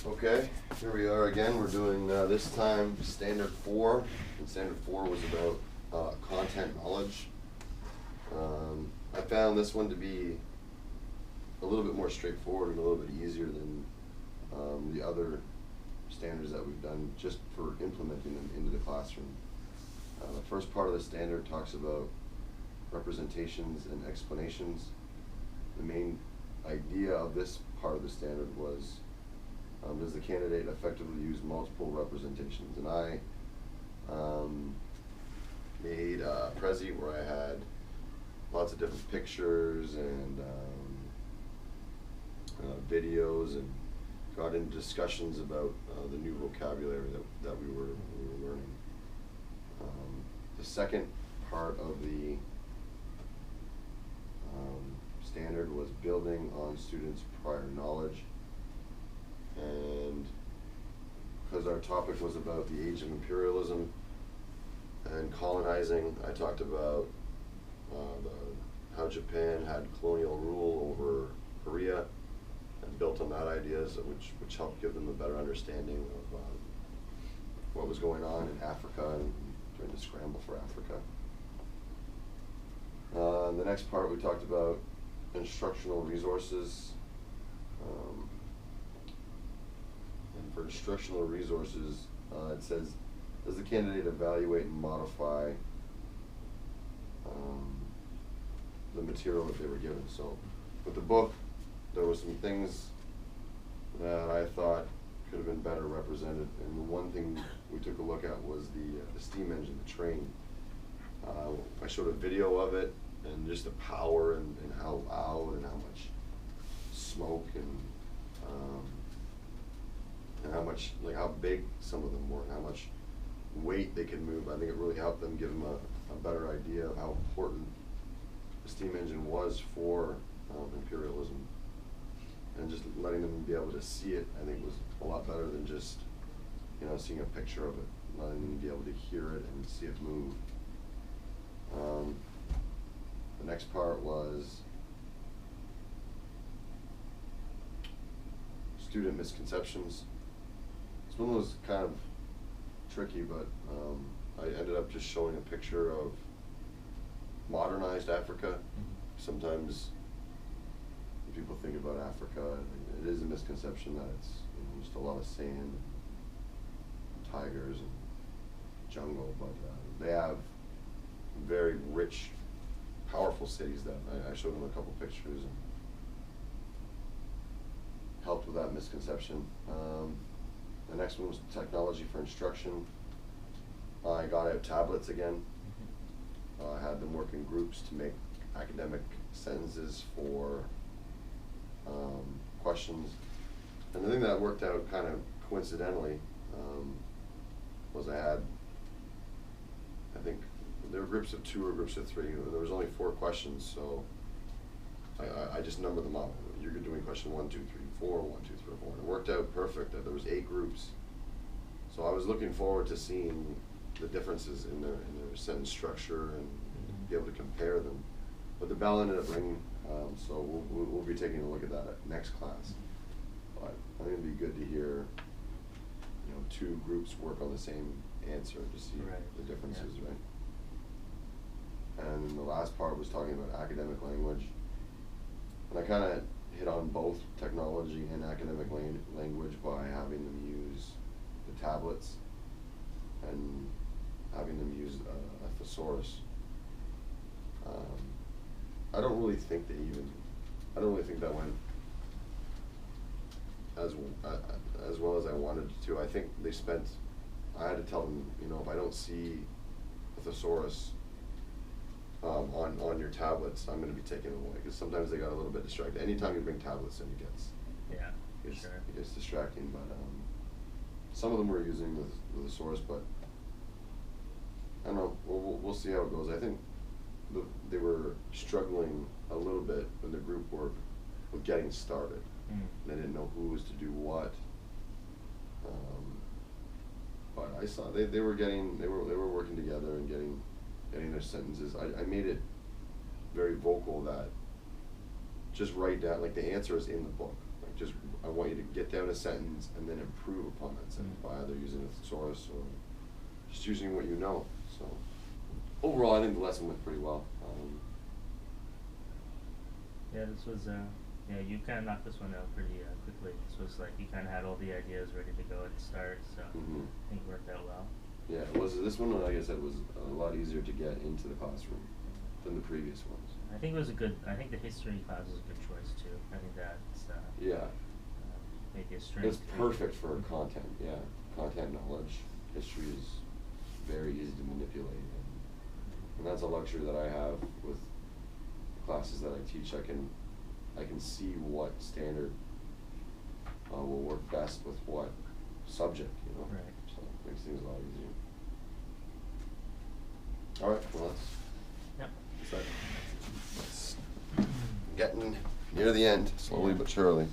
Okay, here we are again. We're doing this time Standard 4, and Standard 4 was about content knowledge. I found this one to be a little bit more straightforward and a little bit easier than the other standards that we've done just for implementing them into the classroom. The first part of the standard talks about representations and explanations. The main idea of this part of the standard was, does the candidate effectively use multiple representations? And I made a Prezi where I had lots of different pictures and videos, and got into discussions about the new vocabulary that we were learning. The second part of the standard was building on students' prior knowledge. And because our topic was about the age of imperialism and colonizing, I talked about how Japan had colonial rule over Korea, and built on that ideas, which helped give them a better understanding of what was going on in Africa and during the scramble for Africa. The next part we talked about instructional resources. And for instructional resources, it says, does the candidate evaluate and modify the material that they were given? So with the book, there were some things that I thought could have been better represented, and the one thing we took a look at was the steam engine, the train. I showed a video of it, and just the power and how loud and how much smoke and how much, like how big some of them were and how much weight they could move. I think it really helped them give them a better idea of how important the steam engine was for imperialism. And just letting them be able to see it, I think, was a lot better than just, seeing a picture of it. Letting them be able to hear it and see it move. The next part was student misconceptions. This one was kind of tricky, but I ended up just showing a picture of modernized Africa. Sometimes when people think about Africa, it is a misconception that it's just a lot of sand, and tigers, and jungle, but they have very rich, powerful cities that I showed them a couple pictures and helped with that misconception. The next one was technology for instruction. I got out tablets again. I had them work in groups to make academic sentences for questions. And the thing that worked out kind of coincidentally was I think there were groups of 2 or groups of 3. There was only 4 questions, so I just numbered them up. You're doing question 1, 2, 3, 4, 1, 2, 3, 4. And it worked out perfect that there was 8 groups. So I was looking forward to seeing the differences in their sentence structure and be able to compare them. But the bell ended up ringing, so we'll be taking a look at that at next class. But I think it'd be good to hear 2 groups work on the same answer to see the differences, right? And the last part was talking about academic language. And I kind of hit on both technology and academic language by having them use the tablets and having them use a thesaurus. I don't really think that went as well as I wanted it to. I think I had to tell them, if I don't see a thesaurus on your tablets, I'm going to be taking it away, because sometimes they got a little bit distracted. Anytime you bring tablets in, it gets distracting. But some of them were using the thesaurus, but I don't know. We'll see how it goes. I think they were struggling a little bit in the group work with getting started. They didn't know who was to do what. But I saw they were working together and getting their sentences. I made it very vocal that just write down, like, the answer is in the book. Like, just, I want you to get down a sentence and then improve upon that sentence by either using a thesaurus or just using what you know. So overall, I think the lesson went pretty well. Yeah, this was, yeah, you kind of knocked this one out pretty quickly. This was like, you kind of had all the ideas ready to go at the start, so I think it worked out well. Yeah, it was, this one, like I said, was a lot easier to get into the classroom than the previous ones. I think it was a good, I think the history class was a good choice too. I think that's, yeah. maybe a strength. It's perfect for content, yeah. Content knowledge. History is very easy to manipulate. And that's a luxury that I have with classes that I teach. I can see what standard will work best with what subject, you know. Right. So it makes things a lot easier. All right, well, Yep. it's getting near the end, slowly but surely.